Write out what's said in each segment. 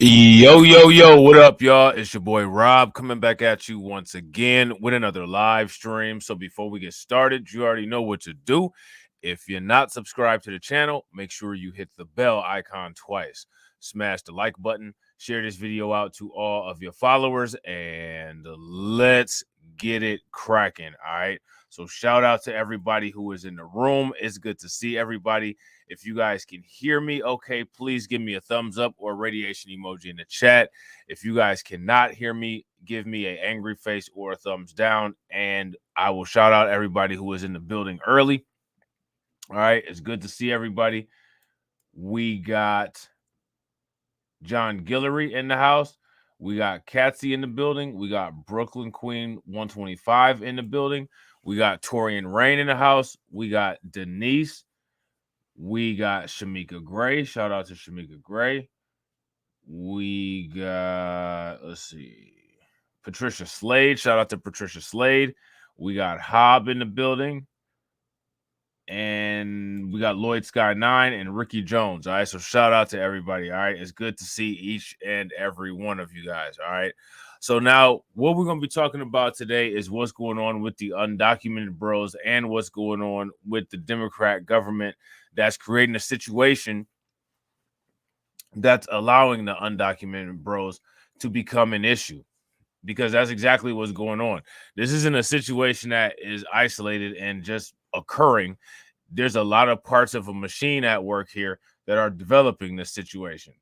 Yo, yo, yo, what up, y'all? It's your boy Rob coming back at you once again with another live stream. So before we get started, you already know what to do. If you're not subscribed to the channel, make sure you hit the bell icon twice. Smash the like button, share this video out to all of your followers, and let's get it cracking. All right. So shout out to everybody who is in the room. It's good to see everybody. If you guys can hear me, okay, please give me a thumbs up or radiation emoji in the chat. If you guys cannot hear me, give me an angry face or a thumbs down, and I will shout out everybody who is in the building early. All right, it's good to see everybody. We got John Guillory in the house. We got Katsy in the building. We got Brooklyn Queen 125 in the building. We got Torian Rain in the house. We got Denise. We got Shamika Gray. Shout out to Shamika Gray. We got, let's see, Patricia Slade. Shout out to Patricia Slade. We got Hobb in the building. And we got Lloyd Sky 9 and Ricky Jones. All right. So shout out to everybody. All right. It's good to see each and every one of you guys. All right. So now what we're going to be talking about today is what's going on with the undocumented bros and what's going on with the Democrat government that's creating a situation that's allowing the undocumented bros to become an issue, because that's exactly what's going on. This isn't a situation that is isolated and just occurring. There's a lot of parts of a machine at work here that are developing this situation.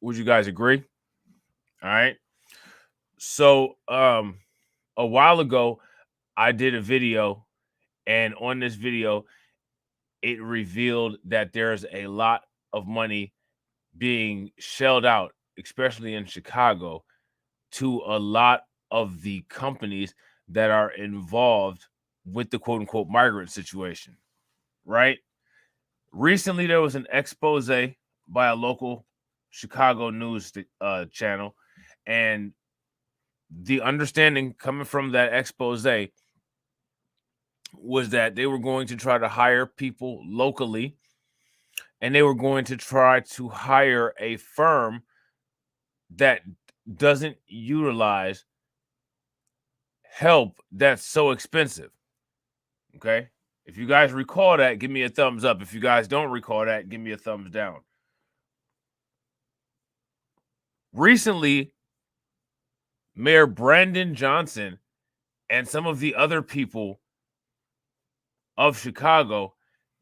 Would you guys agree? All right. So a while ago, I did a video, and on this video, it revealed that there's a lot of money being shelled out, especially in Chicago, to a lot of the companies that are involved with the quote unquote migrant situation, right? Recently, there was an expose by a local Chicago news channel, and the understanding coming from that expose was that they were going to try to hire people locally, and they were going to try to hire a firm that doesn't utilize help that's so expensive. Okay. If you guys recall that, give me a thumbs up. If you guys don't recall that, give me a thumbs down. Recently, Mayor Brandon Johnson and some of the other people of Chicago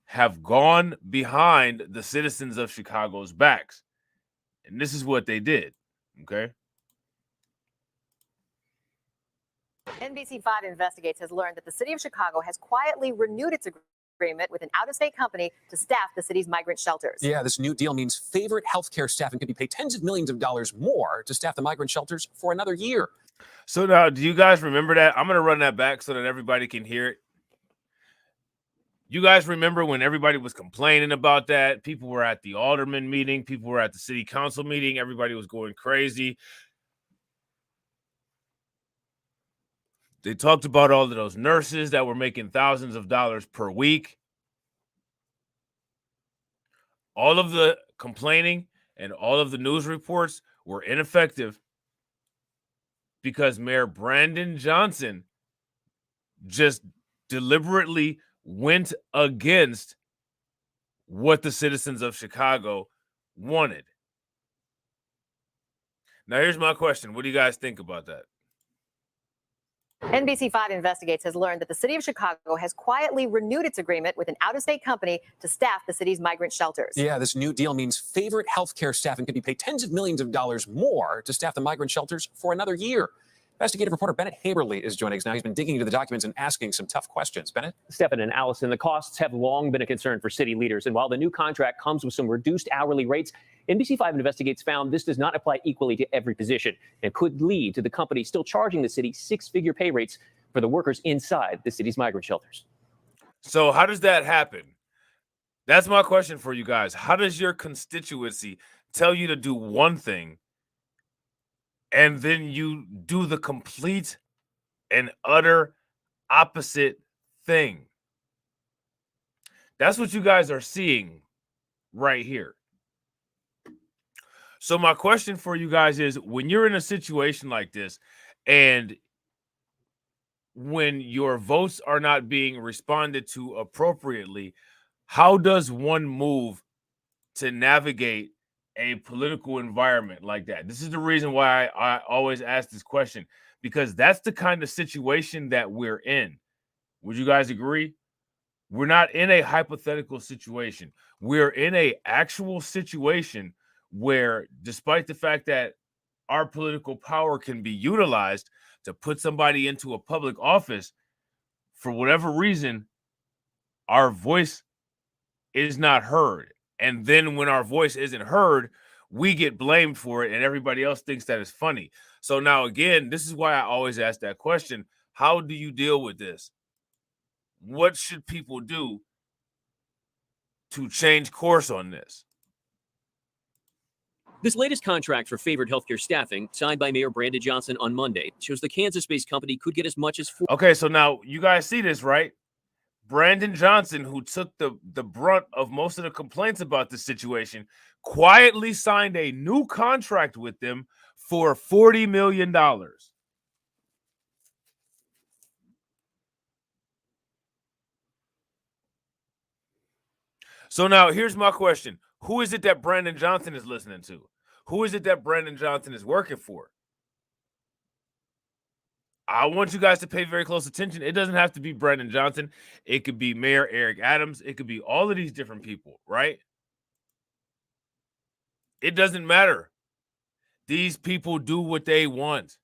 have gone behind the citizens of Chicago's backs. And this is what they did. Okay. NBC5 Investigates has learned that the city of Chicago has quietly renewed its agreement with an out-of-state company to staff the city's migrant shelters. Yeah, this new deal means favorite healthcare staffing could be paid tens of millions of dollars more to staff the migrant shelters for another year. So now, do you guys remember that? I'm going to run that back so that everybody can hear it. You guys remember when everybody was complaining about that? People were at the alderman meeting. People were at the city council meeting. Everybody was going crazy. They talked about all of those nurses that were making thousands of dollars per week. All of the complaining and all of the news reports were ineffective because Mayor Brandon Johnson just deliberately went against what the citizens of Chicago wanted. Now, here's my question. What do you guys think about that? NBC5 Investigates has learned that the city of Chicago has quietly renewed its agreement with an out-of-state company to staff the city's migrant shelters. Yeah, this new deal means favorite healthcare staffing could be paid tens of millions of dollars more to staff the migrant shelters for another year. Investigative reporter Bennett Haberly is joining us now. He's been digging into the documents and asking some tough questions. Bennett? Stephen and Allison, the costs have long been a concern for city leaders. And while the new contract comes with some reduced hourly rates, NBC5 Investigates found this does not apply equally to every position and could lead to the company still charging the city six-figure pay rates for the workers inside the city's migrant shelters. So how does that happen? That's my question for you guys. How does your constituency tell you to do one thing and then you do the complete and utter opposite thing? That's what you guys are seeing right here. So my question for you guys is, when you're in a situation like this and when your votes are not being responded to appropriately, how does one move to navigate a political environment like that? This is the reason why I always ask this question, because that's the kind of situation that we're in. Would you guys agree? We're not in a hypothetical situation. We're in a actual situation where, despite the fact that our political power can be utilized to put somebody into a public office, for whatever reason, our voice is not heard. And then when our voice isn't heard, we get blamed for it and everybody else thinks that it's funny. So now again, this is why I always ask that question. How do you deal with this? What should people do to change course on this? This latest contract for favored healthcare staffing, signed by Mayor Brandon Johnson on Monday, shows the Kansas-based company could get as much as Okay, so now you guys see this, right? Brandon Johnson, who took the brunt of most of the complaints about this situation, quietly signed a new contract with them for $40 million. So now here's my question. Who is it that Brandon Johnson is listening to? Who is it that Brandon Johnson is working for? I want you guys to pay very close attention. It doesn't have to be Brandon Johnson. It could be Mayor Eric Adams. It could be all of these different people, right? It doesn't matter. These people do what they want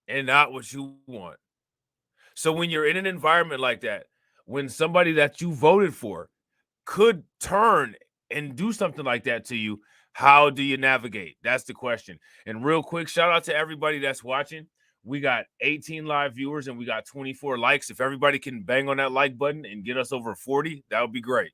and not what you want. So when you're in an environment like that, when somebody that you voted for could turn and do something like that to you, how do you navigate? That's the question. And real quick, shout out to everybody that's watching. We got 18 live viewers and we got 24 likes. If everybody can bang on that like button and get us over 40, that would be great.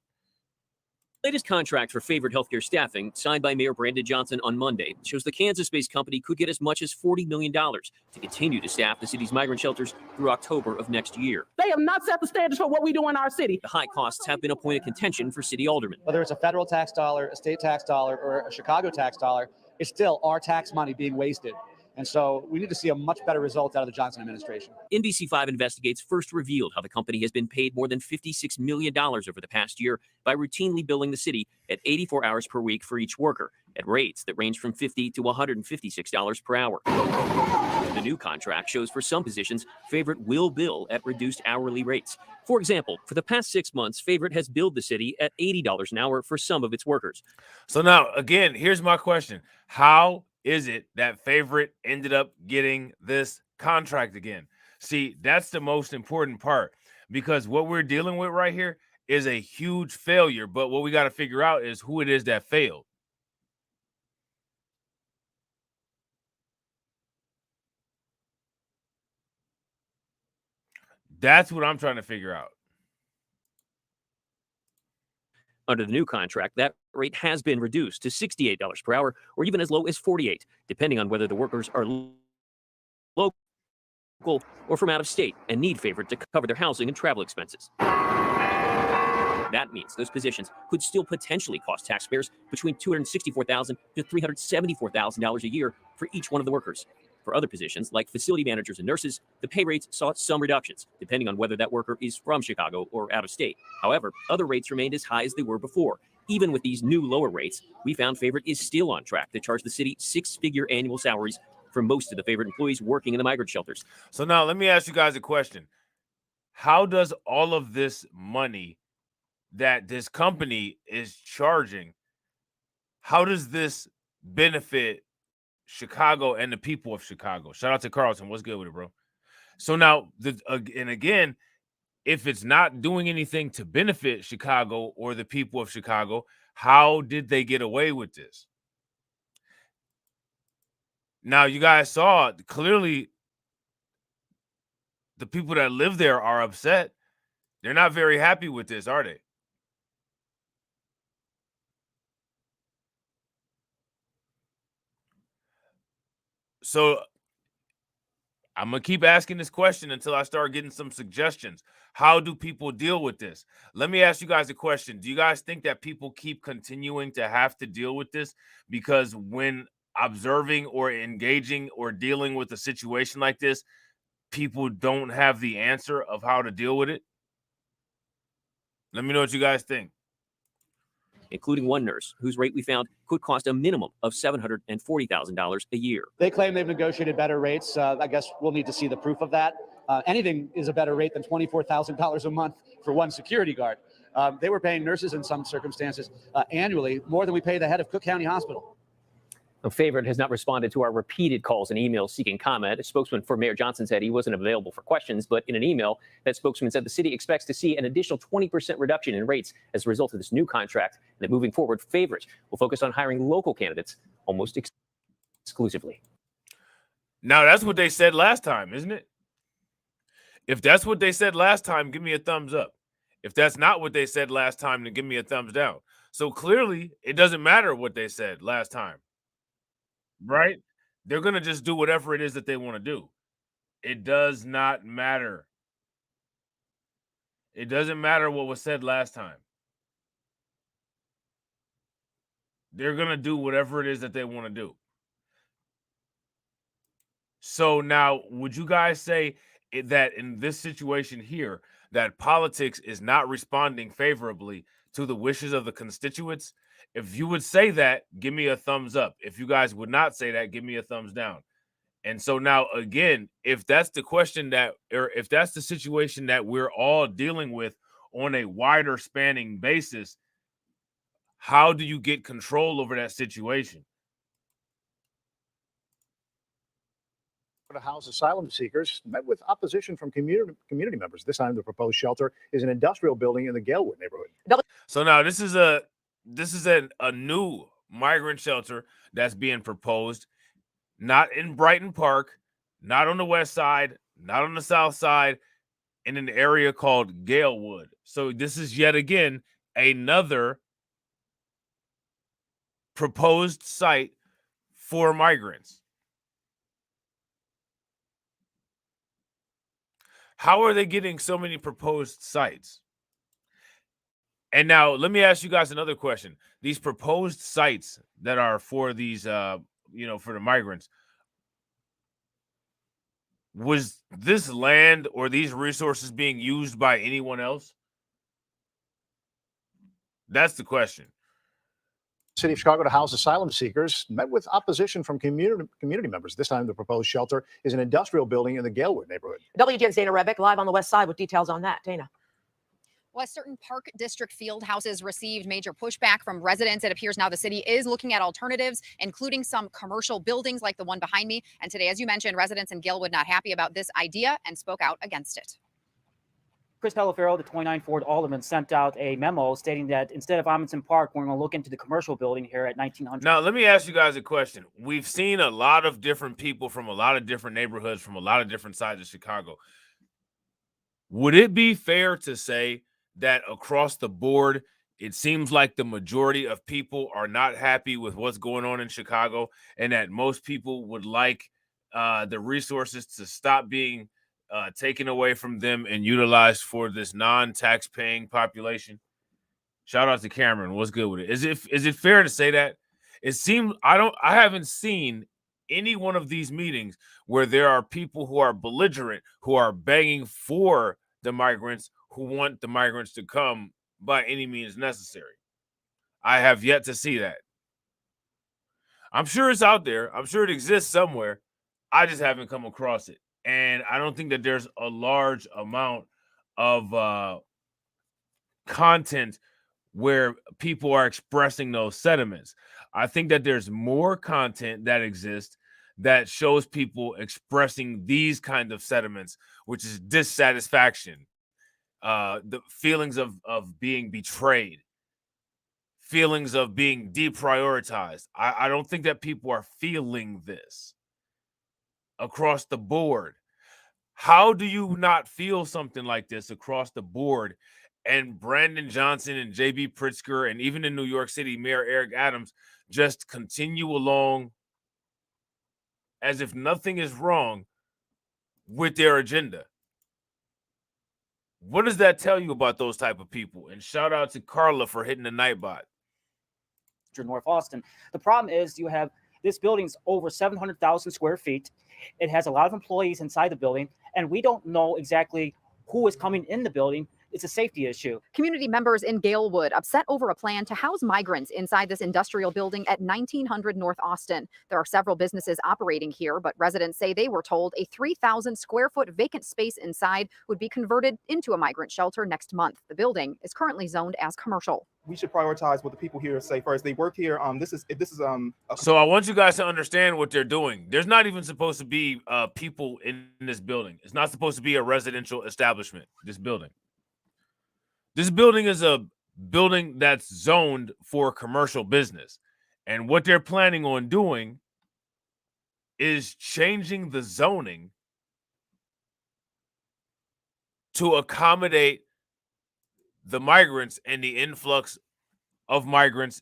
latest contract for favored healthcare staffing, signed by Mayor Brandon Johnson on Monday, shows the Kansas-based company could get as much as $40 million to continue to staff the city's migrant shelters through October of next year. They have not set the standards for what we do in our city. The high costs have been a point of contention for city aldermen. Whether it's a federal tax dollar, a state tax dollar, or a Chicago tax dollar, it's still our tax money being wasted. And so we need to see a much better result out of the Johnson administration. NBC5 Investigates first revealed how the company has been paid more than $56 million over the past year by routinely billing the city at 84 hours per week for each worker, at rates that range from $50 to $156 per hour. The new contract shows for some positions, Favorite will bill at reduced hourly rates. For example, for the past 6 months, Favorite has billed the city at $80 an hour for some of its workers. So now, again, here's my question. How is it that Favorite ended up getting this contract again? See, that's the most important part, because what we're dealing with right here is a huge failure. But what we got to figure out is who it is that failed. That's what I'm trying to figure out. Under the new contract, that rate has been reduced to $68 per hour, or even as low as $48, depending on whether the workers are local or from out of state and need Favorite to cover their housing and travel expenses. That means those positions could still potentially cost taxpayers between $264,000 to $374,000 a year for each one of the workers. For other positions, like facility managers and nurses, the pay rates saw some reductions, depending on whether that worker is from Chicago or out of state. However, other rates remained as high as they were before. Even with these new lower rates, we found Favorite is still on track to charge the city six-figure annual salaries for most of the Favorite employees working in the migrant shelters. So now let me ask you guys a question. How does all of this money that this company is charging, how does this benefit Chicago and the people of Chicago? Shout out to Carlton. What's good with it, bro? So now, and again, if it's not doing anything to benefit Chicago or the people of Chicago, how did they get away with this? Now, you guys saw clearly the people that live there are upset. They're not very happy with this, are they? So I'm going to keep asking this question until I start getting some suggestions. How do people deal with this? Let me ask you guys a question. Do you guys think that people keep continuing to have to deal with this because when observing or engaging or dealing with a situation like this, people don't have the answer of how to deal with it? Let me know what you guys think. Including one nurse whose rate we found could cost a minimum of $740,000 a year. They claim they've negotiated better rates. I guess we'll need to see the proof of that. Anything is a better rate than $24,000 a month for one security guard. They were paying nurses in some circumstances annually more than we pay the head of Cook County Hospital. A favorite has not responded to our repeated calls and emails seeking comment. A spokesman for Mayor Johnson said he wasn't available for questions, but in an email, that spokesman said the city expects to see an additional 20% reduction in rates as a result of this new contract, and that moving forward, favorites will focus on hiring local candidates almost exclusively. Now, that's what they said last time, isn't it? If that's what they said last time, give me a thumbs up. If that's not what they said last time, then give me a thumbs down. So clearly, it doesn't matter what they said last time. Right? They're going to just do whatever it is that they want to do. It does not matter. It doesn't matter what was said last time. They're going to do whatever it is that they want to do. So now, would you guys say that in this situation here, that politics is not responding favorably to the wishes of the constituents? If you would say that, give me a thumbs up. If you guys would not say that, give me a thumbs down. And so now, again, if that's the question that, or if that's the situation that we're all dealing with on a wider spanning basis, how do you get control over that situation? To house asylum seekers met with opposition from community members. This time, the proposed shelter is an industrial building in the Galewood neighborhood. So now this is a new migrant shelter that's being proposed, not in Brighton Park, not on the west side, not on the south side, in an area called Galewood. So this is yet again another proposed site for migrants. How are they getting so many proposed sites? And now let me ask you guys another question. These proposed sites that are for these, for the migrants, was this land or these resources being used by anyone else? That's the question. City of Chicago to house asylum seekers met with opposition from community members. This time, the proposed shelter is an industrial building in the Galewood neighborhood. WGN's Dana Rebick live on the west side with details on that. Dana. Well, as certain Park District field houses received major pushback from residents, it appears now the city is looking at alternatives, including some commercial buildings like the one behind me. And today, as you mentioned, residents in Galewood not happy about this idea and spoke out against it. Chris Telefero, the 29 Ford Alderman, sent out a memo stating that instead of Amundsen Park, we're going to look into the commercial building here at 1900. Now, let me ask you guys a question. We've seen a lot of different people from a lot of different neighborhoods, from a lot of different sides of Chicago. Would it be fair to say that across the board, it seems like the majority of people are not happy with what's going on in Chicago, and that most people would like the resources to stop being taken away from them and utilized for this non-tax-paying population? Shout out to Cameron. What's good with it? Is it fair to say that? It seems I haven't seen any one of these meetings where there are people who are belligerent, who are begging for the migrants, who want the migrants to come by any means necessary. I have yet to see that. I'm sure it's out there. I'm sure it exists somewhere. I just haven't come across it. And I don't think that there's a large amount of content where people are expressing those sentiments. I think that there's more content that exists that shows people expressing these kind of sentiments, which is dissatisfaction, the feelings of being betrayed, feelings of being deprioritized. I don't think that people are feeling this across the board. How do you not feel something like this across the board? And Brandon Johnson and J.B. Pritzker and even in New York City, Mayor Eric Adams just continue along as if nothing is wrong with their agenda. What does that tell you about those type of people? And shout out to Carla for hitting the Nightbot. North Austin. The problem is you have this building's over 700,000 square feet. It has a lot of employees inside the building, and we don't know exactly who is coming in the building. It's a safety issue. Community members in Galewood upset over a plan to house migrants inside this industrial building at 1900 North Austin. There are several businesses operating here, but residents say they were told a 3,000 square foot vacant space inside would be converted into a migrant shelter next month. The building is currently zoned as commercial. We should prioritize what the people here say first. They work here. So I want you guys to understand what they're doing. There's not even supposed to be people in this building. It's not supposed to be a residential establishment. This building is a building that's zoned for commercial business. And what they're planning on doing is changing the zoning to accommodate the migrants and the influx of migrants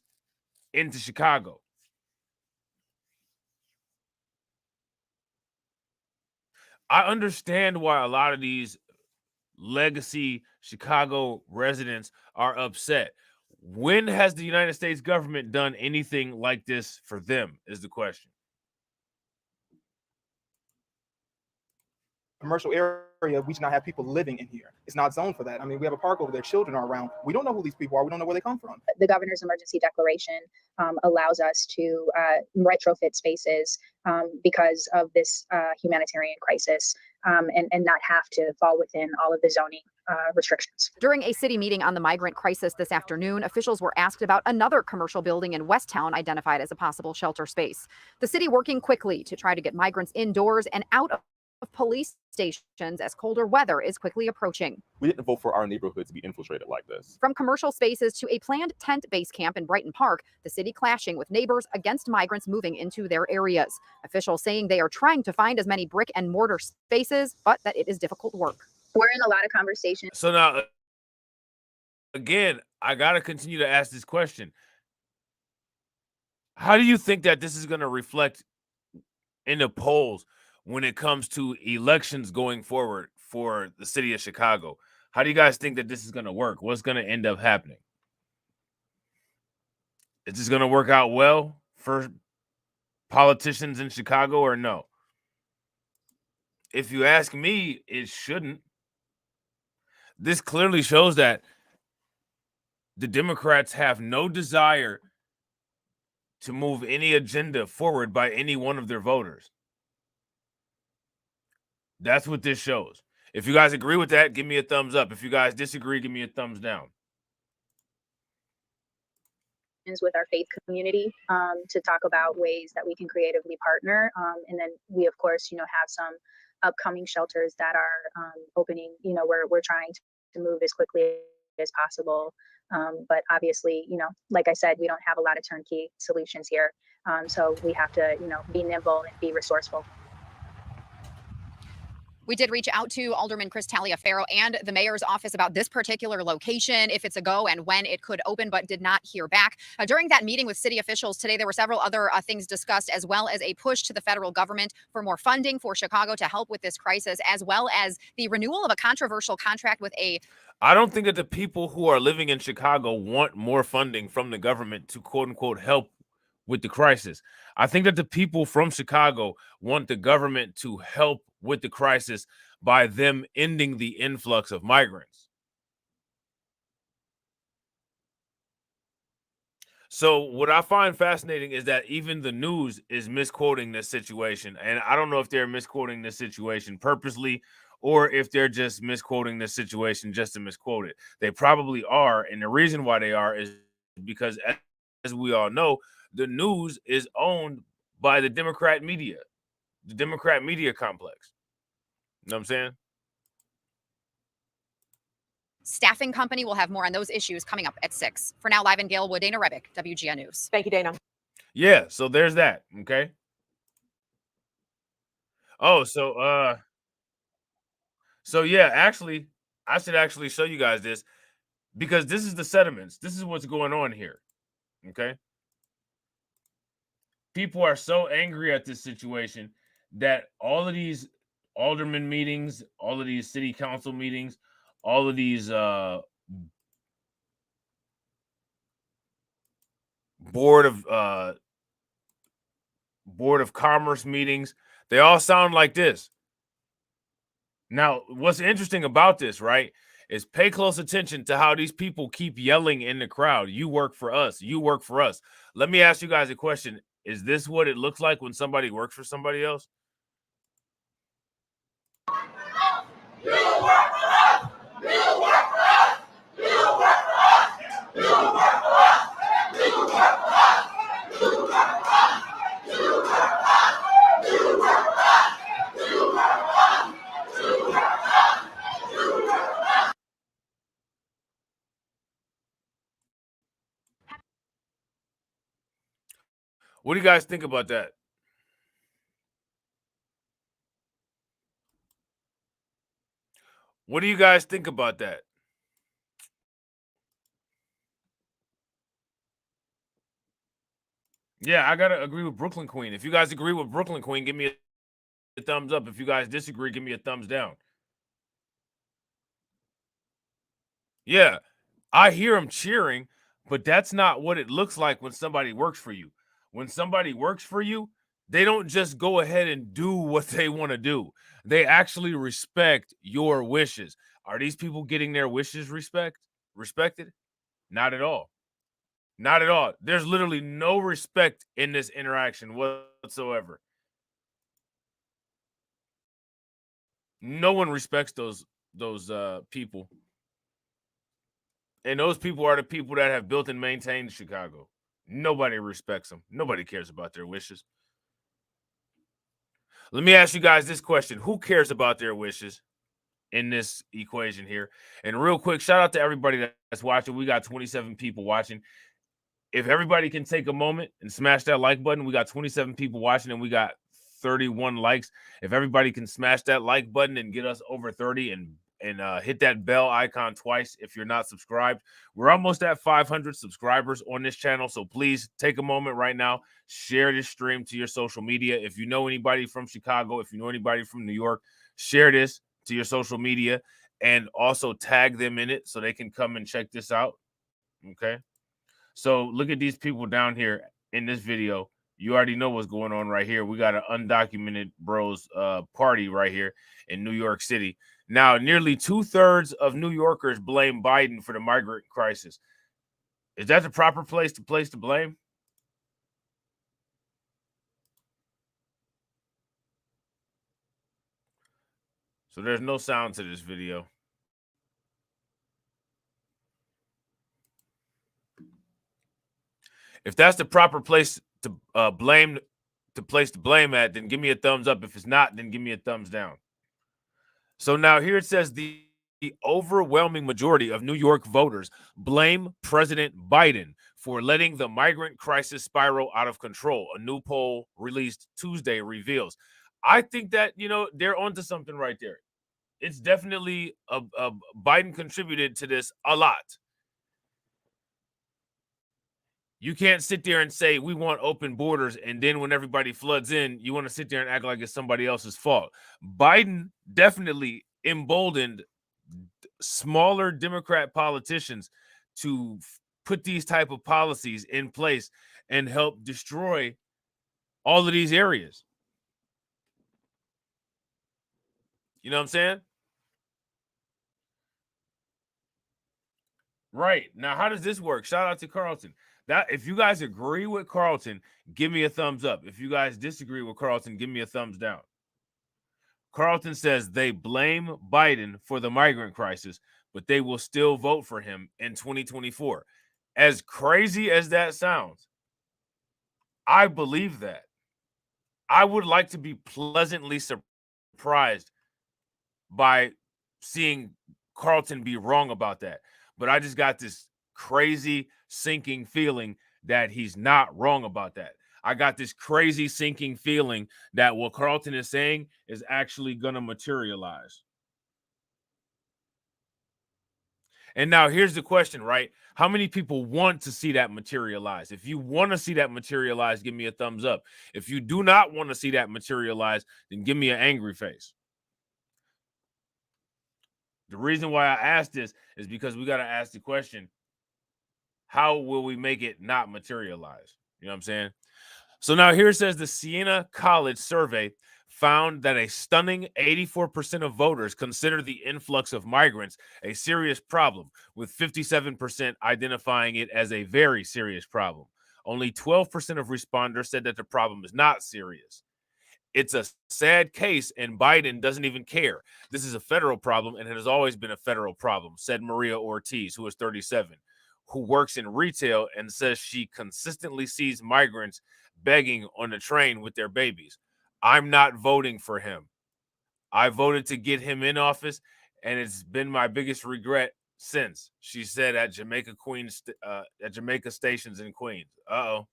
into Chicago. I understand why a lot of these legacy Chicago residents are upset. When has the United States government done anything like this for them is the question. Commercial area, we should not have people living in here. It's not zoned for that. I mean, we have a park over there, children are around. We don't know who these people are. We don't know where they come from. The governor's emergency declaration allows us to retrofit spaces because of this humanitarian crisis and not have to fall within all of the zoning restrictions. During a city meeting on the migrant crisis this afternoon, officials were asked about another commercial building in Westtown identified as a possible shelter space. The city working quickly to try to get migrants indoors and out of police stations as colder weather is quickly approaching. We didn't vote for our neighborhood to be infiltrated like this. From commercial spaces to a planned tent base camp in Brighton Park, the city clashing with neighbors against migrants moving into their areas. Officials saying they are trying to find as many brick and mortar spaces, but that it is difficult work. We're in a lot of conversations. So now, again, I got to continue to ask this question. How do you think that this is going to reflect in the polls when it comes to elections going forward for the city of Chicago? How do you guys think that this is going to work? What's going to end up happening? Is this going to work out well for politicians in Chicago or no? If you ask me, it shouldn't. This clearly shows that the Democrats have no desire to move any agenda forward by any one of their voters. That's what this shows. If you guys agree with that, give me a thumbs up. If you guys disagree, give me a thumbs down. With our faith community to talk about ways that we can creatively partner. And then we, of course, have some upcoming shelters that are opening. We're trying to move as quickly as possible. But obviously, like I said, we don't have a lot of turnkey solutions here. So we have to, be nimble and be resourceful. We did reach out to Alderman Chris Taliaferro and the mayor's office about this particular location, if it's a go and when it could open, but did not hear back. During that meeting with city officials today, there were several other things discussed, as well as a push to the federal government for more funding for Chicago to help with this crisis, as well as the renewal of a controversial contract with a... I don't think that the people who are living in Chicago want more funding from the government to quote unquote help with the crisis. I think that the people from Chicago want the government to help with the crisis by them ending the influx of migrants. So what I find fascinating is that even the news is misquoting this situation. And I don't know if they're misquoting this situation purposely or if they're just misquoting this situation just to misquote it. They probably are. And the reason why they are is because, as we all know, the news is owned by the Democrat media, the Democrat media complex. You know what I'm saying? Staffing company. We'll have more on those issues coming up at 6. For now, live in Galewood, Dana Rebick, WGN News. Thank you, Dana. Yeah, so there's that. Okay. Oh, so yeah, actually, I should actually show you guys this because this is the sentiments. This is what's going on here. Okay. People are so angry at this situation that all of these alderman meetings, all of these city council meetings, all of these board of commerce meetings, they all sound like this. Now, what's interesting about this, right, is pay close attention to how these people keep yelling in the crowd. You work for us. You work for us. Let me ask you guys a question. Is this what it looks like when somebody works for somebody else? You work for us. You work for us. You work for us. You work for us. You work for us. You work for us. You work for us. You work for us. You work for us. You work for us. What do you guys think about that? What do you guys think about that? Yeah, I gotta agree with Brooklyn Queen. If you guys agree with Brooklyn Queen, give me a thumbs up. If you guys disagree, give me a thumbs down. Yeah, I hear them cheering, but that's not what it looks like when somebody works for you. When somebody works for you, they don't just go ahead and do what they want to do. They actually respect your wishes. Are these people getting their wishes respected? Not at all. Not at all. There's literally no respect in this interaction whatsoever. No one respects those people. And those people are the people that have built and maintained Chicago. Nobody respects them. Nobody cares about their wishes. Let me ask you guys this question. Who cares about their wishes in this equation here? And real quick, shout out to everybody that's watching. We got 27 people watching. If everybody can take a moment and smash that like button, we got 27 people watching and we got 31 likes. If everybody can smash that like button and get us over 30 and hit that bell icon twice if you're not subscribed. We're almost at 500 subscribers on this channel, so please take a moment right now, share this stream to your social media. If you know anybody from Chicago, if you know anybody from New York, share this to your social media and also tag them in it so they can come and check this out. Okay, so look at these people down here in this video. You already know what's going on right here. We got an undocumented bros party right here in New York City. Now, nearly 2/3 of New Yorkers blame Biden for the migrant crisis. Is that the proper place to blame? So there's no sound to this video. If that's the proper place to blame at, then give me a thumbs up. If it's not, then give me a thumbs down. So now here it says the overwhelming majority of New York voters blame President Biden for letting the migrant crisis spiral out of control. A new poll released Tuesday reveals. I think that, they're onto something right there. It's definitely Biden contributed to this a lot. You can't sit there and say we want open borders, and then when everybody floods in, you want to sit there and act like it's somebody else's fault. Biden definitely emboldened smaller Democrat politicians to put these type of policies in place and help destroy all of these areas. You know what I'm saying? Right. Now, how does this work? Shout out to Carlton. That if you guys agree with Carlton, give me a thumbs up. If you guys disagree with Carlton, give me a thumbs down. Carlton says they blame Biden for the migrant crisis, but they will still vote for him in 2024. As crazy as that sounds, I believe that. I would like to be pleasantly surprised by seeing Carlton be wrong about that. But I just got this crazy sinking feeling that he's not wrong about that. I got this crazy sinking feeling that what Carlton is saying is actually going to materialize. And now here's the question, right? How many people want to see that materialize? If you want to see that materialize, give me a thumbs up. If you do not want to see that materialize, then give me an angry face. The reason why I asked this is because we got to ask the question, how will we make it not materialize? You know what I'm saying? So now here it says the Siena College survey found that a stunning 84% of voters consider the influx of migrants a serious problem, with 57% identifying it as a very serious problem. Only 12% of responders said that the problem is not serious. It's a sad case, and Biden doesn't even care. This is a federal problem, and it has always been a federal problem, said Maria Ortiz, who is 37, who works in retail and says she consistently sees migrants begging on the train with their babies. I'm not voting for him. I voted to get him in office, and it's been my biggest regret since, she said at Jamaica stations in Queens. Uh-oh.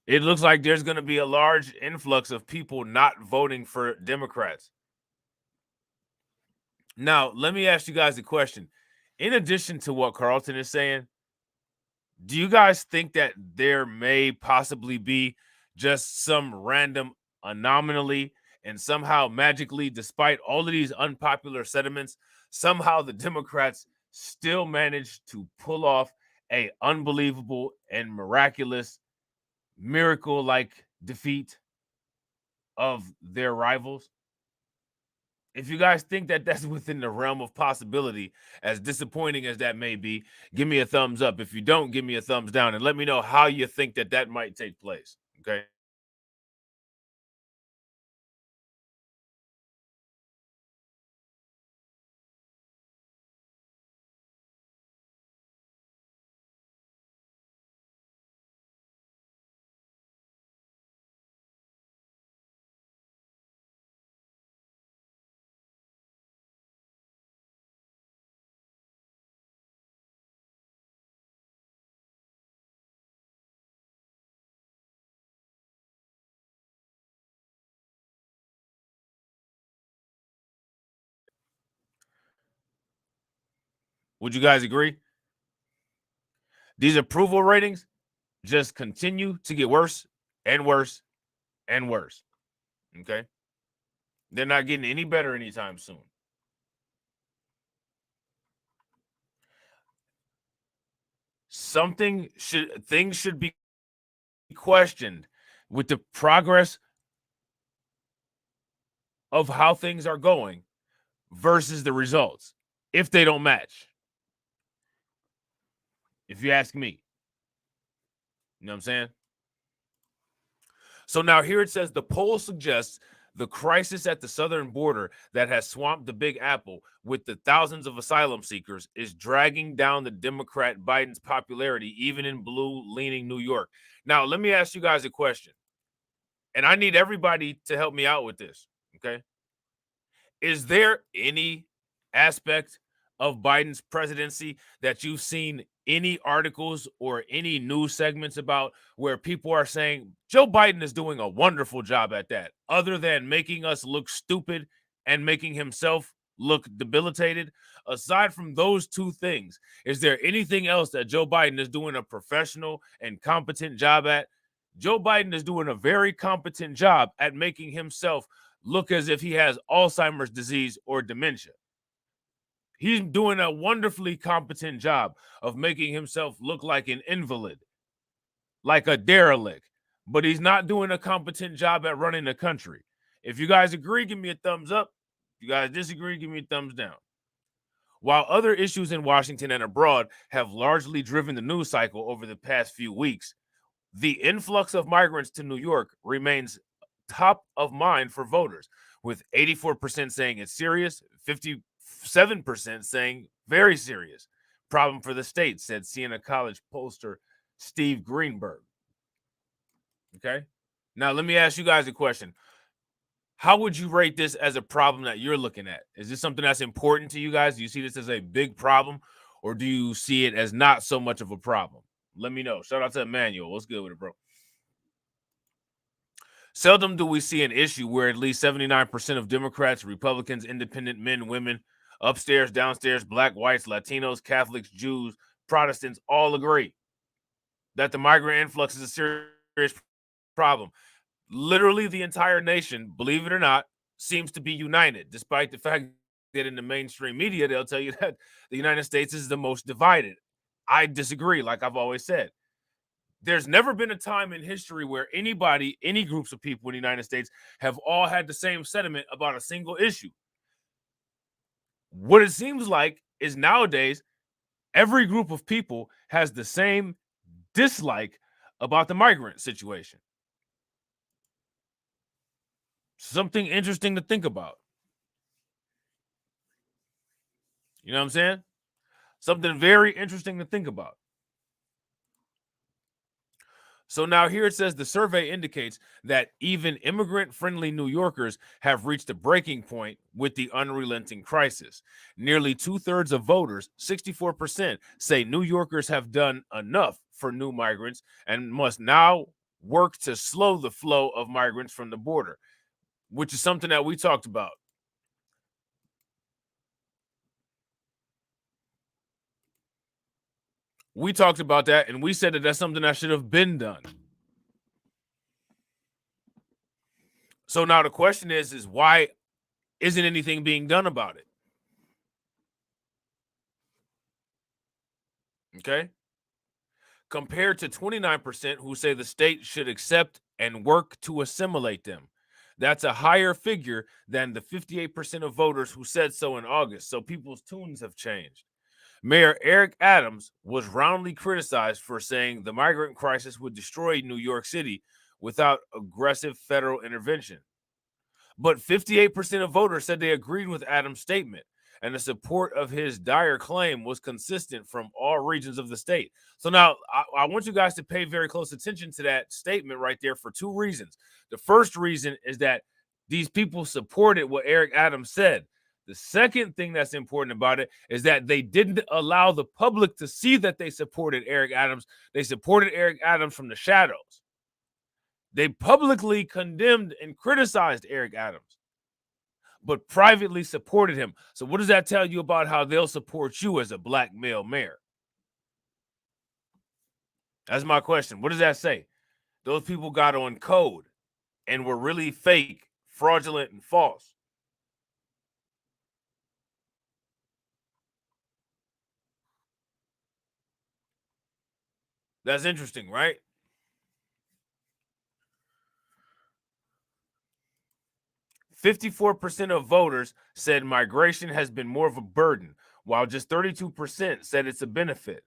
It looks like there's going to be a large influx of people not voting for Democrats. Now, let me ask you guys a question. In addition to what Carlton is saying, do you guys think that there may possibly be just some random anomaly and somehow magically, despite all of these unpopular sentiments, somehow the Democrats still managed to pull off a unbelievable and miraculous miracle-like defeat of their rivals? If you guys think that that's within the realm of possibility, as disappointing as that may be, give me a thumbs up. If you don't, give me a thumbs down and let me know how you think that that might take place. Okay. Would you guys agree? These approval ratings just continue to get worse and worse and worse. Okay. They're not getting any better anytime soon. Things should be questioned with the progress of how things are going versus the results if they don't match. If you ask me. You know what I'm saying? So now here it says the poll suggests the crisis at the southern border that has swamped the Big Apple with the thousands of asylum seekers is dragging down the Democrat Biden's popularity, even in blue-leaning New York. Now, let me ask you guys a question. And I need everybody to help me out with this, okay? Is there any aspect of Biden's presidency that you've seen any articles or any news segments about where people are saying Joe Biden is doing a wonderful job at that, other than making us look stupid and making himself look debilitated? Aside from those two things, is there anything else that Joe Biden is doing a professional and competent job at? Joe Biden is doing a very competent job at making himself look as if he has Alzheimer's disease or dementia. He's doing a wonderfully competent job of making himself look like an invalid, like a derelict, but he's not doing a competent job at running the country. If you guys agree, give me a thumbs up. If you guys disagree, give me a thumbs down. While other issues in Washington and abroad have largely driven the news cycle over the past few weeks, the influx of migrants to New York remains top of mind for voters, with 84% saying it's serious, 57% saying very serious problem for the state, said Siena College pollster Steve Greenberg. Okay. Now, let me ask you guys a question. How would you rate this as a problem that you're looking at? Is this something that's important to you guys? Do you see this as a big problem, or do you see it as not so much of a problem? Let me know. Shout out to Emmanuel. What's good with it, bro? Seldom do we see an issue where at least 79% of Democrats, Republicans, independent men, women, upstairs, downstairs, black, whites, Latinos, Catholics, Jews, Protestants all agree that the migrant influx is a serious problem. literally the entire nation, believe it or not, seems to be united, despite the fact that in the mainstream media, they'll tell you that the United States is the most divided. I disagree, like I've always said. There's never been a time in history where anybody, any groups of people in the United States have all had the same sentiment about a single issue. What it seems like is nowadays, every group of people has the same dislike about the migrant situation. Something interesting to think about. You know what I'm saying? Something very interesting to think about. So now here it says the survey indicates that even immigrant-friendly New Yorkers have reached a breaking point with the unrelenting crisis. Nearly 2/3 of voters, 64%, say New Yorkers have done enough for new migrants and must now work to slow the flow of migrants from the border, which is something that we talked about. We talked about that, and we said that that's something that should have been done. So now the question is why isn't anything being done about it? Okay. Compared to 29% who say the state should accept and work to assimilate them. That's a higher figure than the 58% of voters who said so in August. So people's tunes have changed. Mayor Eric Adams was roundly criticized for saying the migrant crisis would destroy New York City without aggressive federal intervention. But 58% of voters said they agreed with Adams' statement, and the support of his dire claim was consistent from all regions of the state. So now I want you guys to pay very close attention to that statement right there for two reasons. The first reason is that these people supported what Eric Adams said. The second thing that's important about it is that they didn't allow the public to see that they supported Eric Adams. They supported Eric Adams from the shadows. They publicly condemned and criticized Eric Adams, but privately supported him. So what does that tell you about how they'll support you as a black male mayor? That's my question. What does that say? Those people got on code and were really fake, fraudulent, and false. That's interesting, right? "54% of voters said migration has been more of a burden, while just 32% said it's a benefit,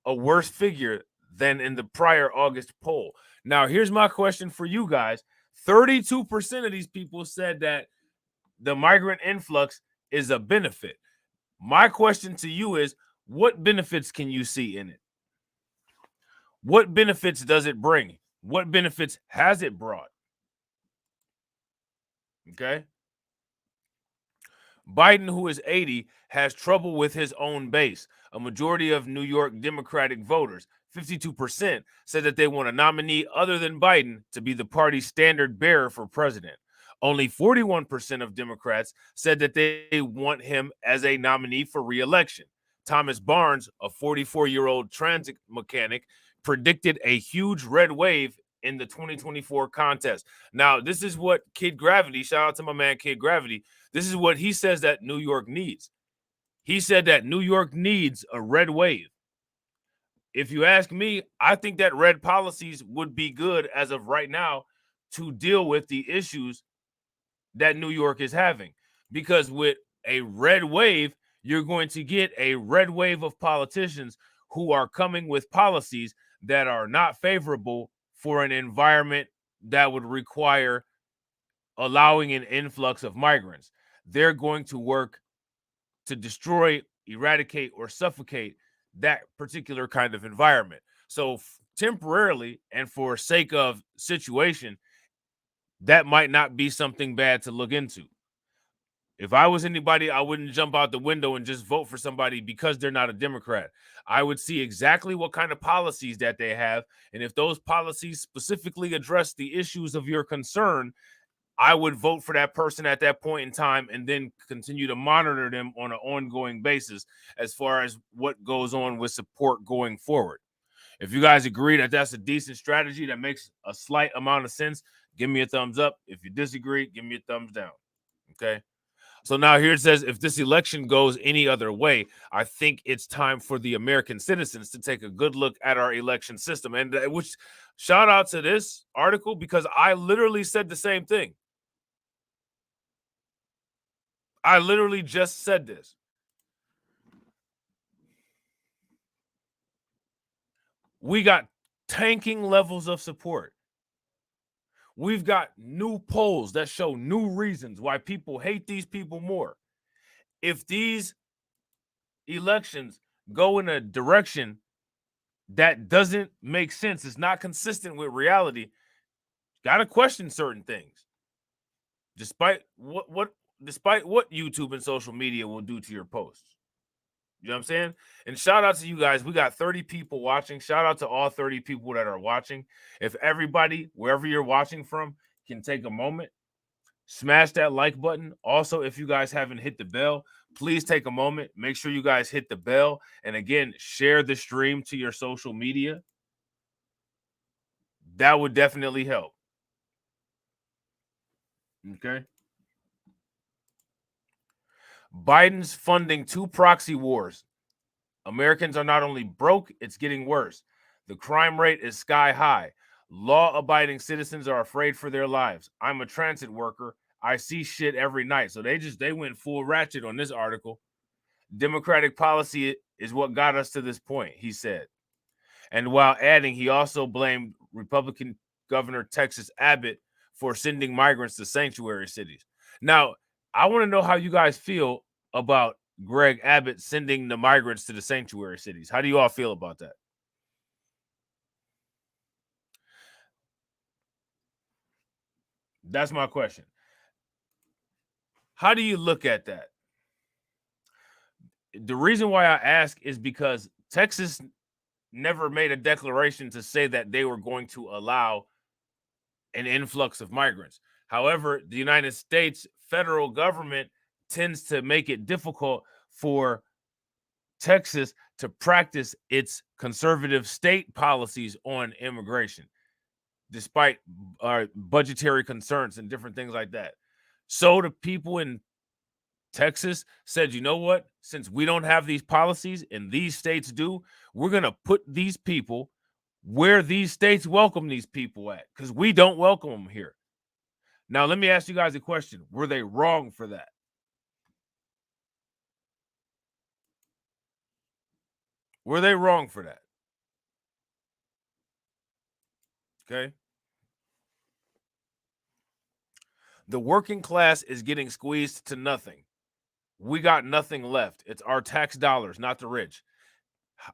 a worse figure than in the prior August poll." Now, here's my question for you guys. 32% of these people said that the migrant influx is a benefit. My question to you is, what benefits can you see in it? What benefits does it bring? What benefits has it brought? Okay. Biden, who is 80, has trouble with his own base. A majority of New York Democratic voters, 52%, said that they want a nominee other than Biden to be the party's standard bearer for president. Only 41% of Democrats said that they want him as a nominee for re-election. Thomas Barnes, a 44-year-old transit mechanic, predicted a huge red wave in the 2024 contest. Now, this is what Kid Gravity, shout out to my man Kid Gravity, this is what he says that New York needs. He said that New York needs a red wave. If you ask me, I think that red policies would be good as of right now to deal with the issues that New York is having. Because with a red wave, you're going to get a red wave of politicians who are coming with policies that are not favorable for an environment that would require allowing an influx of migrants. They're going to work to destroy, eradicate, or suffocate that particular kind of environment. So temporarily and for sake of situation, that might not be something bad to look into. If I was anybody, I wouldn't jump out the window and just vote for somebody because they're not a Democrat. I would see exactly what kind of policies that they have. And if those policies specifically address the issues of your concern, I would vote for that person at that point in time and then continue to monitor them on an ongoing basis as far as what goes on with support going forward. If you guys agree that that's a decent strategy that makes a slight amount of sense, give me a thumbs up. If you disagree, give me a thumbs down. Okay. So now here it says, if this election goes any other way, I think it's time for the American citizens to take a good look at our election system. And which shout out to this article, because I literally said the same thing. I literally just said this. We got tanking levels of support. We've got new polls that show new reasons why people hate these people more. If these elections go in a direction that doesn't make sense, it's not consistent with reality, got to question certain things. Despite what YouTube and social media will do to your posts. You know what I'm saying? And shout out to you guys. We got 30 people watching. Shout out to all 30 people that are watching. If everybody, wherever you're watching from, can take a moment, smash that like button. Also, if you guys haven't hit the bell, please take a moment. Make sure you guys hit the bell. And again, share the stream to your social media. That would definitely help. Okay. Biden's funding 2 proxy wars. Americans are not only broke, it's getting worse. The crime rate is sky high. Law-abiding citizens are afraid for their lives. I'm a transit worker. I see shit every night. So they went full ratchet on this article. Democratic policy is what got us to this point, he said. And while adding, he also blamed Republican Governor Texas Abbott for sending migrants to sanctuary cities. Now, I want to know how you guys feel about Greg Abbott sending the migrants to the sanctuary cities. How do you all feel about that? That's my question. How do you look at that? The reason why I ask is because Texas never made a declaration to say that they were going to allow an influx of migrants. However, the United States federal government tends to make it difficult for Texas to practice its conservative state policies on immigration, despite budgetary concerns and different things like that. So the people in Texas said, you know what? Since we don't have these policies and these states do, we're going to put these people where these states welcome these people at, because we don't welcome them here. Now, let me ask you guys a question. Were they wrong for that? Were they wrong for that? Okay. The working class is getting squeezed to nothing. We got nothing left. It's our tax dollars, not the rich.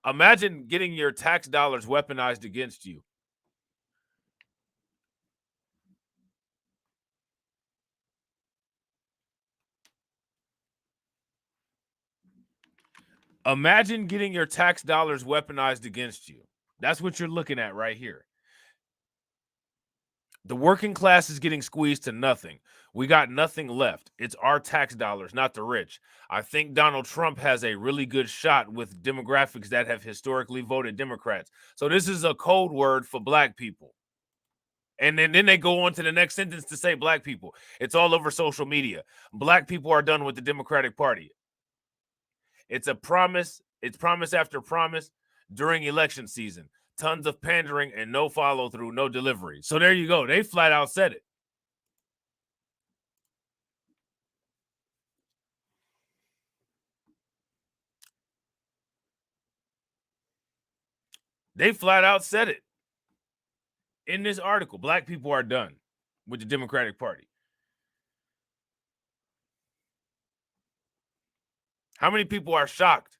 Imagine getting your tax dollars weaponized against you. Imagine getting your tax dollars weaponized against you. That's what you're looking at right here. The working class is getting squeezed to nothing. We got nothing left. It's our tax dollars, not the rich. I think Donald Trump has a really good shot with demographics that have historically voted Democrats. So this is a code word for black people. And then they go on to the next sentence to say black people. It's all over social media. Black people are done with the Democratic Party. It's a promise. It's promise after promise during election season. Tons of pandering and no follow through, no delivery. So there you go. They flat out said it. They flat out said it in this article. Black people are done with the Democratic Party. How many people are shocked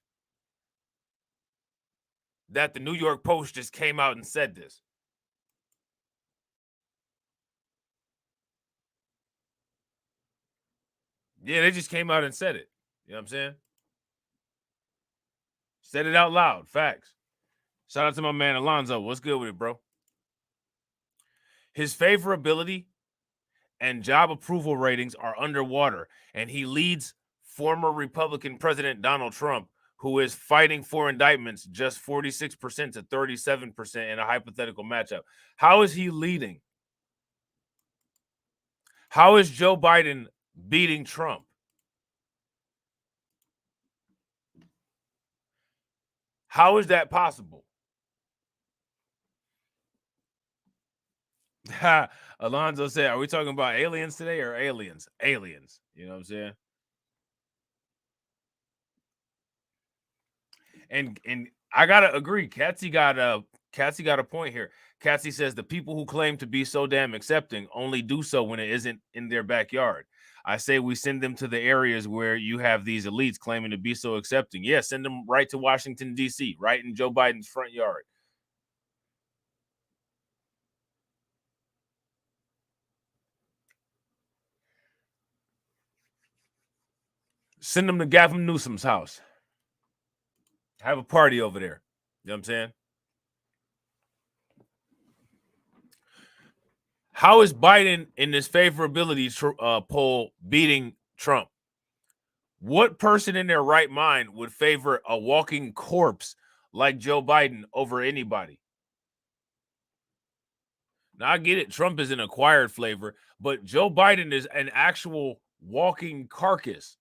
that the New York Post just came out and said this? Yeah, they just came out and said it. You know what I'm saying? Said it out loud. Facts. Shout out to my man Alonzo. What's good with it, bro? His favorability and job approval ratings are underwater, and he leads former Republican President Donald Trump, who is fighting for indictments, just 46% to 37% in a hypothetical matchup. How is he leading? How is Joe Biden beating Trump? How is that possible? Alonzo said, are we talking about aliens today or aliens? Aliens. You know what I'm saying? And I gotta agree. Katsy got a point here. Katsy says the people who claim to be so damn accepting only do so when it isn't in their backyard. I say we send them to the areas where you have these elites claiming to be so accepting. Yeah, send them right to Washington, D.C., right in Joe Biden's front yard. Send them to Gavin Newsom's house. Have a party over there. You know what I'm saying? How is Biden in this favorability poll beating Trump? What person in their right mind would favor a walking corpse like Joe Biden over anybody? Now, I get it. Trump is an acquired flavor, but Joe Biden is an actual walking carcass.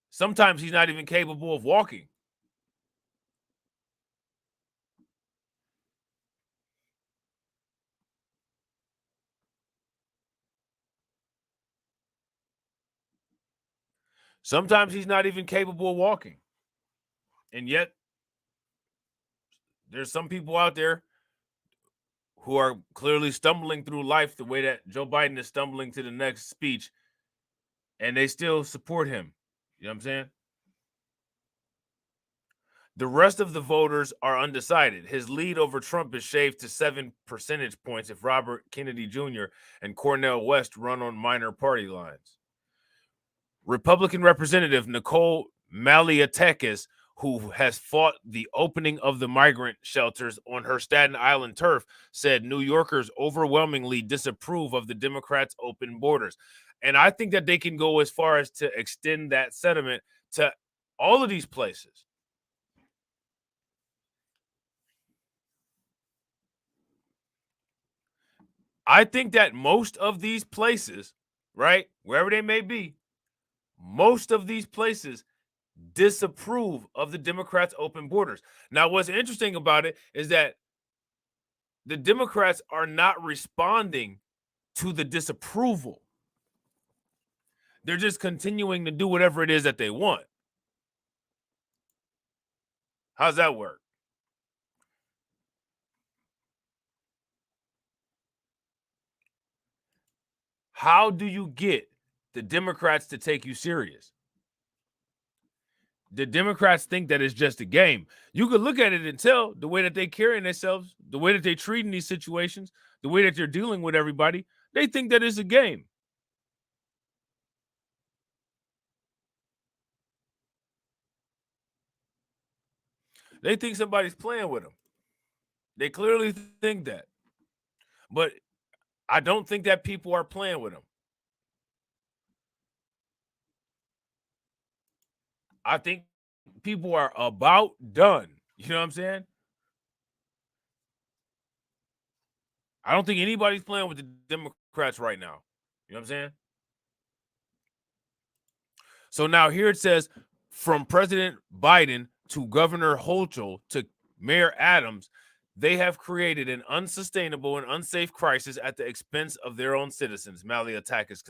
Sometimes he's not even capable of walking. Sometimes he's not even capable of walking. And yet, there's some people out there who are clearly stumbling through life the way that Joe Biden is stumbling to the next speech, and they still support him. You know what I'm saying? The rest of the voters are undecided. His lead over Trump is shaved to 7 percentage points if Robert Kennedy Jr. and Cornel West run on minor party lines. Republican Representative Nicole Malliotakis, who has fought the opening of the migrant shelters on her Staten Island turf, said New Yorkers overwhelmingly disapprove of the Democrats' open borders. And I think that they can go as far as to extend that sentiment to all of these places. I think that most of these places, right, wherever they may be, most of these places disapprove of the Democrats' open borders. Now, what's interesting about it is that the Democrats are not responding to the disapproval. They're just continuing to do whatever it is that they want. How's that work? How do you get the Democrats to take you serious? The Democrats think that it's just a game. You could look at it and tell the way that they carry themselves, the way that they treat in these situations, the way that they're dealing with everybody. They think that it's a game. They think somebody's playing with them. They clearly think that. But I don't think that people are playing with them. I think people are about done. You know what I'm saying? I don't think anybody's playing with the Democrats right now. You know what I'm saying? So now here it says, from President Biden to Governor Hochul to Mayor Adams, they have created an unsustainable and unsafe crisis at the expense of their own citizens, Malliotakis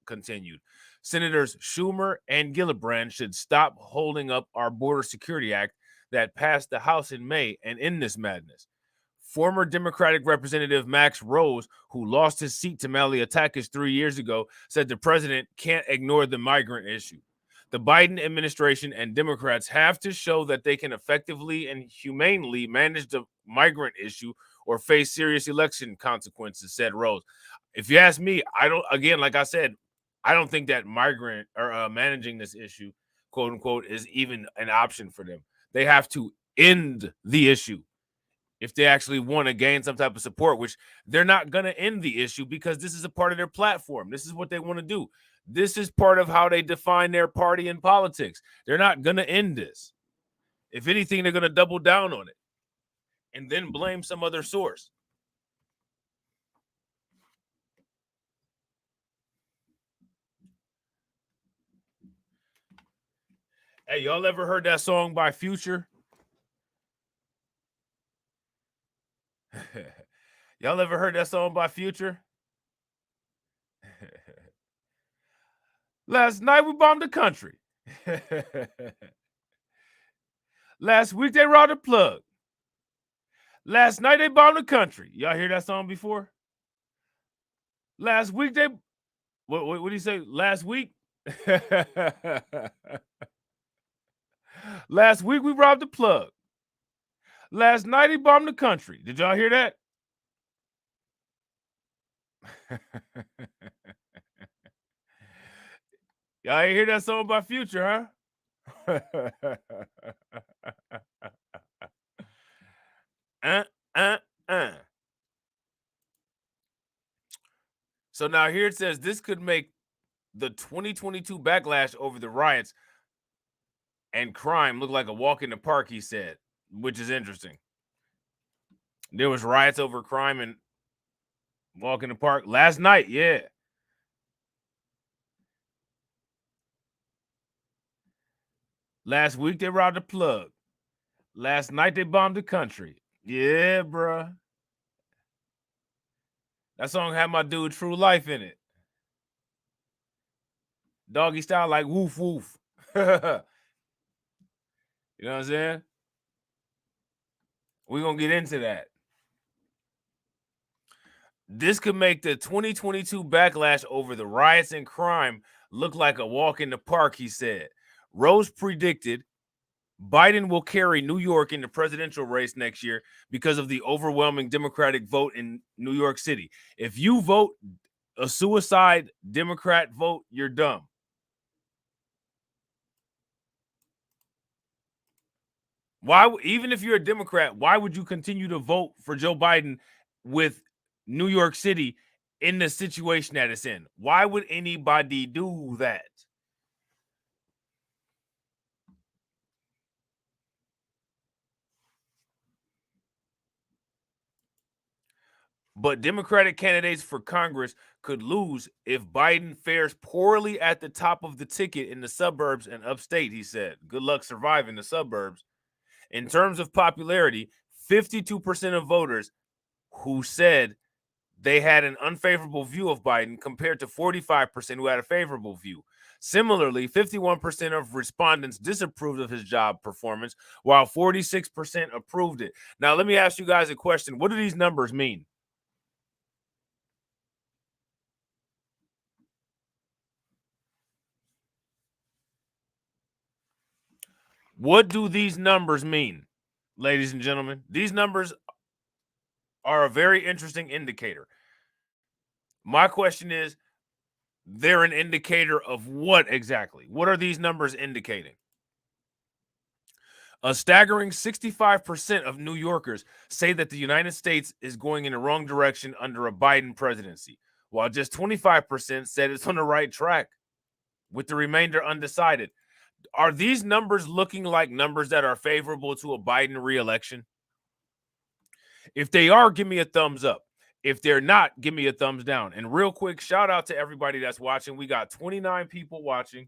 continued. Senators Schumer and Gillibrand should stop holding up our Border Security Act that passed the House in May and end this madness. Former Democratic Representative Max Rose, who lost his seat to Malliotakis 3 years ago, said the president can't ignore the migrant issue. The Biden administration and Democrats have to show that they can effectively and humanely manage the migrant issue or face serious election consequences, said Rose. If you ask me, I don't, again, like I said, I don't think that migrant or managing this issue, quote unquote, is even an option for them. They have to end the issue if they actually want to gain some type of support, which they're not going to end the issue because this is a part of their platform. This is what they want to do. This is part of how they define their party in politics. They're not going to end this. If anything, they're going to double down on it and then blame some other source. Hey, y'all ever heard that song by Future? Y'all ever heard that song by Future? Last night we bombed the country. Last week they robbed a plug. Last night they bombed the country. Y'all hear that song before? Last week they what do you say? Last week? Last week we robbed the plug. Last night he bombed the country. Did y'all hear that? Y'all ain't hear that song by Future, huh? So now here it says this could make the 2022 backlash over the riots and crime look like a walk in the park, he said, which is interesting. There was riots over crime and walk in the park last night, yeah. Last week they robbed a plug. Last night they bombed the country. Yeah, bruh. That song had my dude True Life in it. Doggy style, like woof woof. You know what I'm saying? We're going to get into that. This could make the 2022 backlash over the riots and crime look like a walk in the park, he said. Rose predicted Biden will carry New York in the presidential race next year because of the overwhelming Democratic vote in New York City. If you vote a suicide Democrat vote, you're dumb. Why, even if you're a Democrat, why would you continue to vote for Joe Biden with New York City in the situation that it's in? Why would anybody do that? But Democratic candidates for Congress could lose if Biden fares poorly at the top of the ticket in the suburbs and upstate, he said. Good luck surviving the suburbs. In terms of popularity, 52% of voters who said they had an unfavorable view of Biden compared to 45% who had a favorable view. Similarly, 51% of respondents disapproved of his job performance, while 46% approved it. Now, let me ask you guys a question. What do these numbers mean? What do these numbers mean, ladies and gentlemen? These numbers are a very interesting indicator. My question is, they're an indicator of what exactly? What are these numbers indicating? A staggering 65% of New Yorkers say that the United States is going in the wrong direction under a Biden presidency, while just 25% said it's on the right track, with the remainder undecided. Are these numbers looking like numbers that are favorable to a Biden re-election? If they are, give me a thumbs up. If they're not, give me a thumbs down. And real quick, shout out to everybody that's watching. We got 29 people watching.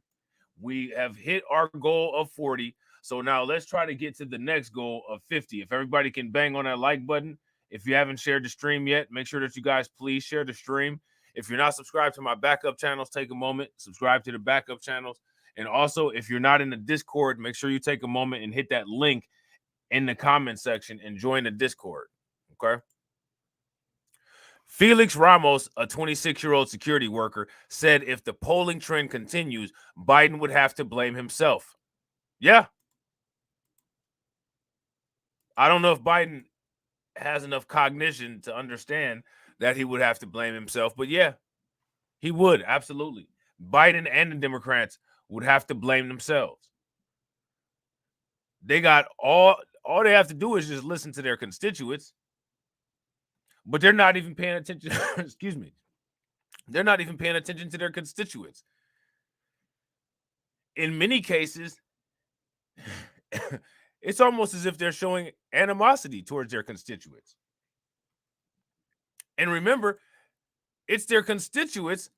We have hit our goal of 40. So now let's try to get to the next goal of 50. If everybody can bang on that like button. If you haven't shared the stream yet, make sure that you guys please share the stream. If you're not subscribed to my backup channels, take a moment, subscribe to the backup channels. And also, if you're not in the Discord, make sure you take a moment and hit that link in the comment section and join the Discord. Okay. Felix Ramos, a 26-year-old security worker, said if the polling trend continues, Biden would have to blame himself. Yeah. I don't know if Biden has enough cognition to understand that he would have to blame himself, but yeah, he would. Absolutely. Biden and the Democrats would have to blame themselves. They got all they have to do is just listen to their constituents. But they're not even paying attention. Excuse me. They're not even paying attention to their constituents. In many cases, it's almost as if they're showing animosity towards their constituents. And remember, it's their constituents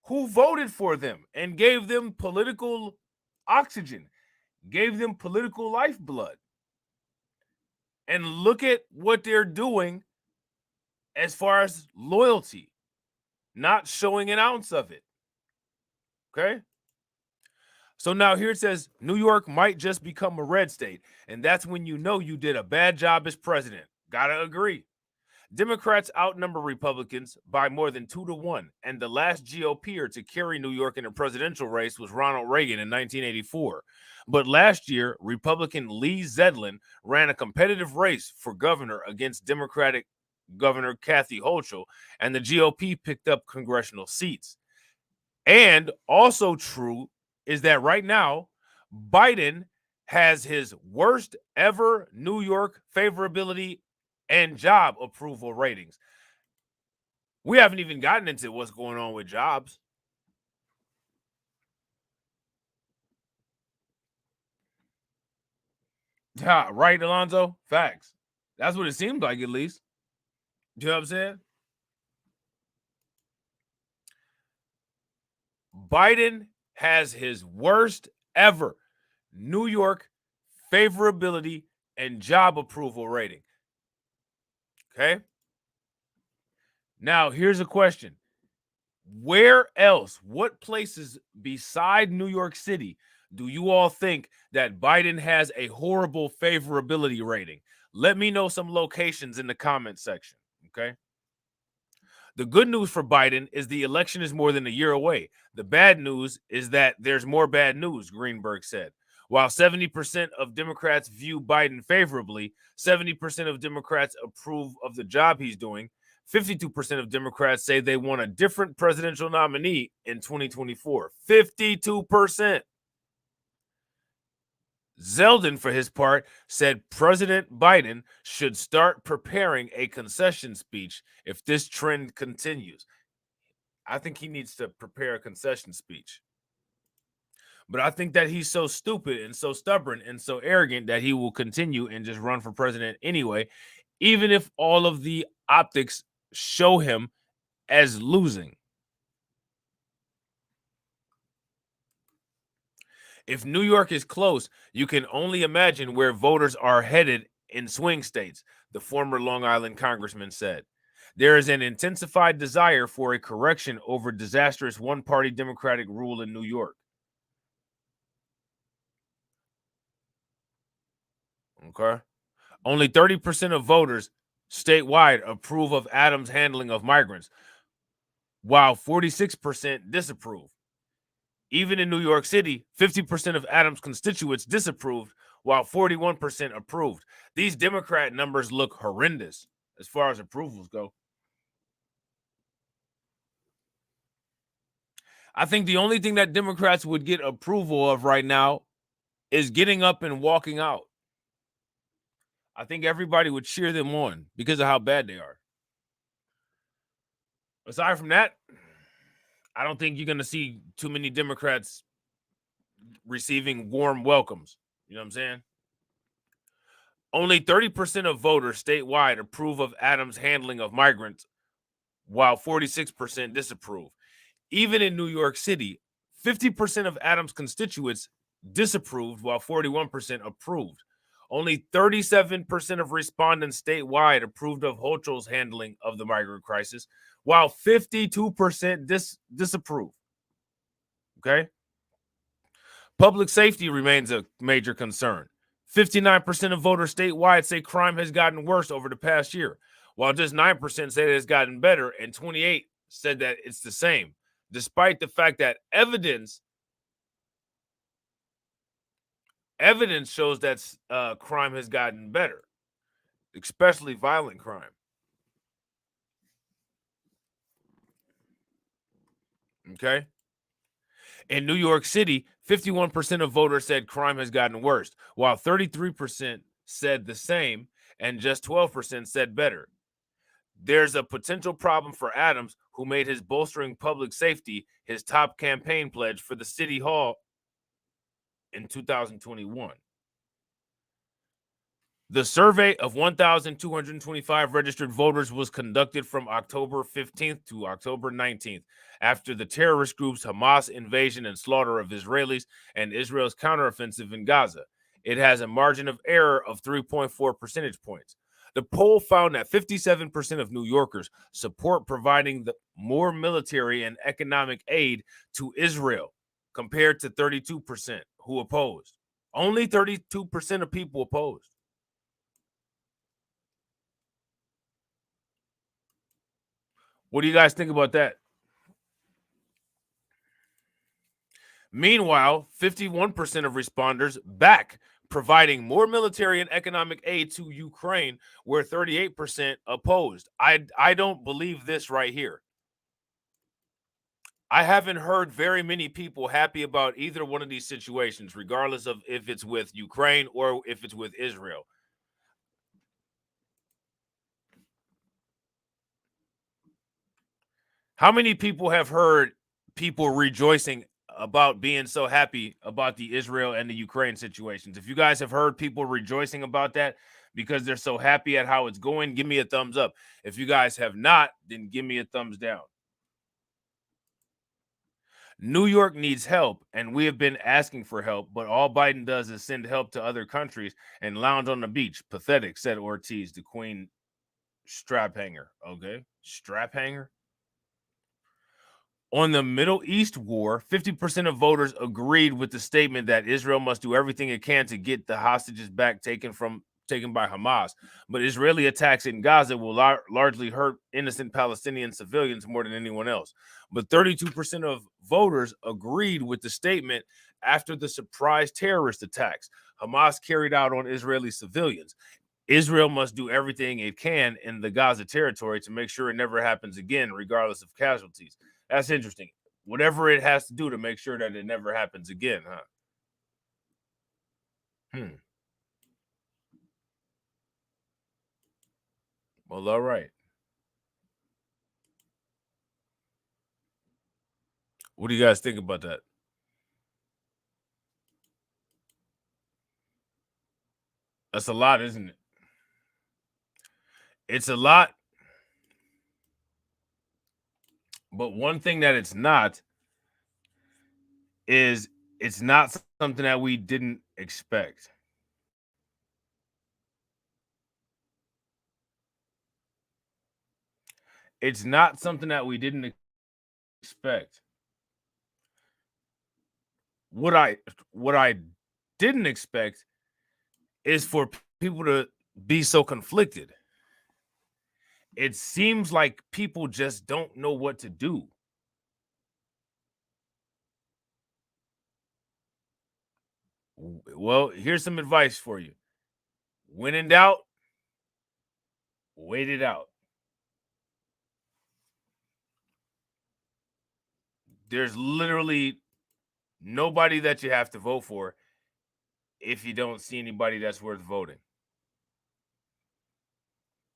who voted for them and gave them political oxygen. gave them political lifeblood. And look at what they're doing as far as loyalty, not showing an ounce of it. Okay? So now here it says New York might just become a red state, and that's when you know you did a bad job as president. Gotta agree. Democrats outnumber Republicans by more than 2-1, and the last GOPer to carry New York in a presidential race was Ronald Reagan in 1984. But last year, Republican Lee Zeldin ran a competitive race for governor against Democratic Governor Kathy Hochul, and the GOP picked up congressional seats. And also true is that right now, Biden has his worst ever New York favorability and job approval ratings. We haven't even gotten into what's going on with jobs. Yeah, right, Alonzo? Facts. That's what it seemed like, at least. You know what I'm saying? Biden has his worst ever New York favorability and job approval rating. Okay? Now, here's a question. Where else, what places beside New York City do you all think that Biden has a horrible favorability rating? Let me know some locations in the comment section, okay? The good news for Biden is the election is more than a year away. The bad news is that there's more bad news, Greenberg said. While 70% of Democrats view Biden favorably, 70% of Democrats approve of the job he's doing. 52% of Democrats say they want a different presidential nominee in 2024. 52%. Zeldin, for his part, said President Biden should start preparing a concession speech if this trend continues. I think he needs to prepare a concession speech. But I think that he's so stupid and so stubborn and so arrogant that he will continue and just run for president anyway, even if all of the optics show him as losing. If New York is close, you can only imagine where voters are headed in swing states, the former Long Island congressman said. There is an intensified desire for a correction over disastrous one-party Democratic rule in New York. Okay. Only 30% of voters statewide approve of Adams' handling of migrants, while 46% disapprove. Even in New York City, 50% of Adams' constituents disapproved, while 41% approved. These Democrat numbers look horrendous as far as approvals go. I think the only thing that Democrats would get approval of right now is getting up and walking out. I think everybody would cheer them on because of how bad they are. Aside from that, I don't think you're going to see too many Democrats receiving warm welcomes. You know what I'm saying? Only 30% of voters statewide approve of Adams' handling of migrants, while 46% disapprove. Even in New York City, 50% of Adams' constituents disapproved, while 41% approved. Only 37% of respondents statewide approved of Hochul's handling of the migrant crisis, while 52% disapprove. Okay? Public safety remains a major concern. 59% of voters statewide say crime has gotten worse over the past year, while just 9% say it has gotten better, and 28% said that it's the same, despite the fact that evidence shows that crime has gotten better, especially violent crime. Okay? In New York City, 51% of voters said crime has gotten worse, while 33% said the same, and just 12% said better. There's a potential problem for Adams, who made his bolstering public safety his top campaign pledge for the city hall in 2021. The survey of 1,225 registered voters was conducted from October 15th to October 19th after the terrorist group's Hamas invasion and slaughter of Israelis and Israel's counteroffensive in Gaza. It has a margin of error of 3.4 percentage points. The poll found that 57% of New Yorkers support providing more military and economic aid to Israel compared to 32% who opposed. Only 32% of people opposed. What do you guys think about that? Meanwhile, 51% of responders back providing more military and economic aid to Ukraine, where 38% opposed. I don't believe this right here. I haven't heard very many people happy about either one of these situations, regardless of if it's with Ukraine or if it's with Israel. How many people have heard people rejoicing about being so happy about the Israel and the Ukraine situations? If you guys have heard people rejoicing about that because they're so happy at how it's going, give me a thumbs up. If you guys have not, then give me a thumbs down. New York needs help, and we have been asking for help, but all Biden does is send help to other countries and lounge on the beach. Pathetic, said Ortiz, the Queen strap hanger. Okay, strap hanger. On the Middle East war, 50% of voters agreed with the statement that Israel must do everything it can to get the hostages back taken by Hamas. But Israeli attacks in Gaza will largely hurt innocent Palestinian civilians more than anyone else. But 32% of voters agreed with the statement after the surprise terrorist attacks Hamas carried out on Israeli civilians. Israel must do everything it can in the Gaza territory to make sure it never happens again, regardless of casualties. That's interesting. Whatever it has to do to make sure that it never happens again, huh? Well, all right. What do you guys think about that? That's a lot, isn't it? It's a lot. But one thing that it's not is it's not something that we didn't expect. It's not something that we didn't expect. What I didn't expect is for people to be so conflicted. It seems like people just don't know what to do. Well, here's some advice for you. When in doubt, wait it out. There's literally nobody that you have to vote for if you don't see anybody that's worth voting.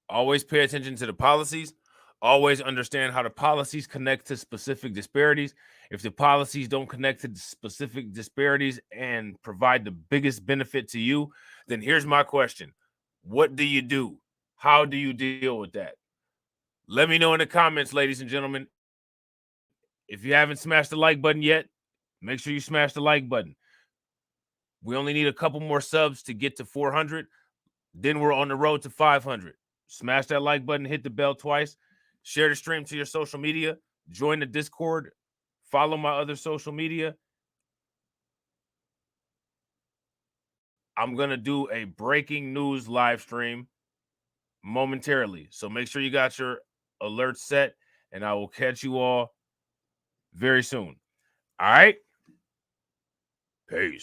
Always pay attention to the policies. Always understand how the policies connect to specific disparities. If the policies don't connect to specific disparities and provide the biggest benefit to you, then here's my question. What do you do? How do you deal with that? Let me know in the comments, ladies and gentlemen. If you haven't smashed the like button yet, make sure you smash the like button. We only need a couple more subs to get to 400. Then we're on the road to 500. Smash that like button, hit the bell twice, share the stream to your social media, join the Discord, follow my other social media. I'm going to do a breaking news live stream momentarily. So make sure you got your alerts set, and I will catch you all very soon. All right? Peace.